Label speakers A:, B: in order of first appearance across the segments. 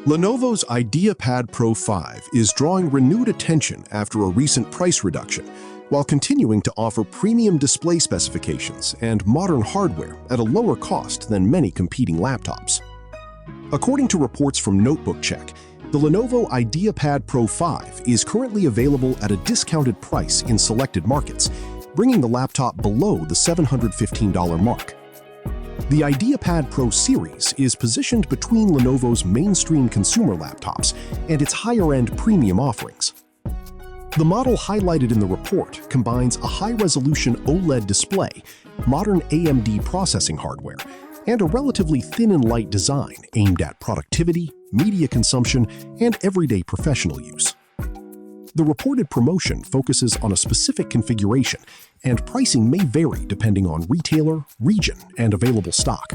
A: Lenovo's IdeaPad Pro 5 is drawing renewed attention after a recent price reduction, while continuing to offer premium display specifications and modern hardware at a lower cost than many competing laptops. According to reports from Notebook Check, the Lenovo IdeaPad Pro 5 is currently available at a discounted price in selected markets, bringing the laptop below the $715 mark. The IdeaPad Pro series is positioned between Lenovo's mainstream consumer laptops and its higher-end premium offerings. The model highlighted in the report combines a high-resolution OLED display, modern AMD processing hardware, and a relatively thin and light design aimed at productivity, media consumption, and everyday professional use. The reported promotion focuses on a specific configuration, and pricing may vary depending on retailer, region, and available stock.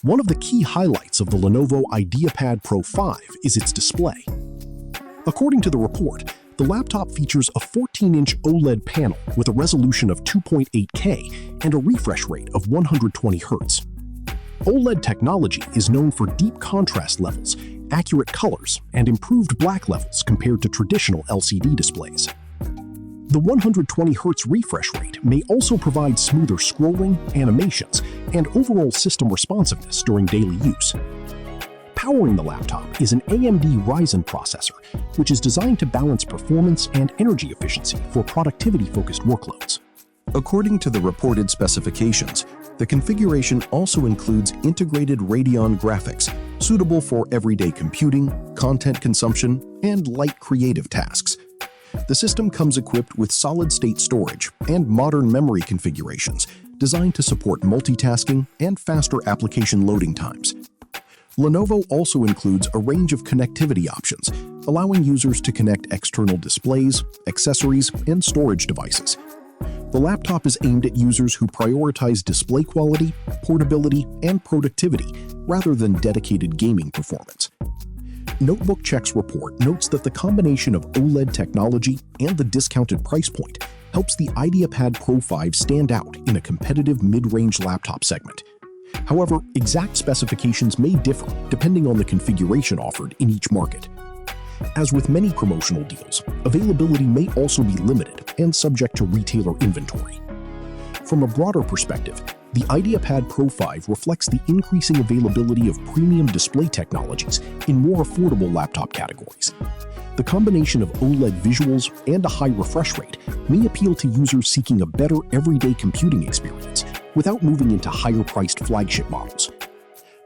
A: One of the key highlights of the Lenovo IdeaPad Pro 5 is its display. According to the report, the laptop features a 14-inch OLED panel with a resolution of 2.8K and a refresh rate of 120 Hz. OLED technology is known for deep contrast levels, accurate colors, and improved black levels compared to traditional LCD displays. The 120 Hz refresh rate may also provide smoother scrolling, animations, and overall system responsiveness during daily use. Powering the laptop is an AMD Ryzen processor, which is designed to balance performance and energy efficiency for productivity-focused workloads. According to the reported specifications, the configuration also includes integrated Radeon graphics, suitable for everyday computing, content consumption, and light creative tasks. The system comes equipped with solid-state storage and modern memory configurations designed to support multitasking and faster application loading times. Lenovo also includes a range of connectivity options, allowing users to connect external displays, accessories, and storage devices. The laptop is aimed at users who prioritize display quality, portability, and productivity rather than dedicated gaming performance. Notebook Check's report notes that the combination of OLED technology and the discounted price point helps the IdeaPad Pro 5 stand out in a competitive mid-range laptop segment. However, exact specifications may differ depending on the configuration offered in each market. As with many promotional deals, availability may also be limited and subject to retailer inventory. From a broader perspective, the IdeaPad Pro 5 reflects the increasing availability of premium display technologies in more affordable laptop categories. The combination of OLED visuals and a high refresh rate may appeal to users seeking a better everyday computing experience without moving into higher-priced flagship models.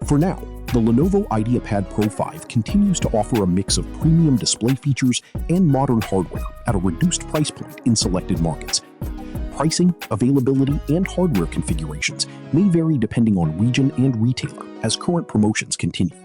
A: For now, the Lenovo IdeaPad Pro 5 continues to offer a mix of premium display features and modern hardware at a reduced price point in selected markets. Pricing, availability, and hardware configurations may vary depending on region and retailer as current promotions continue.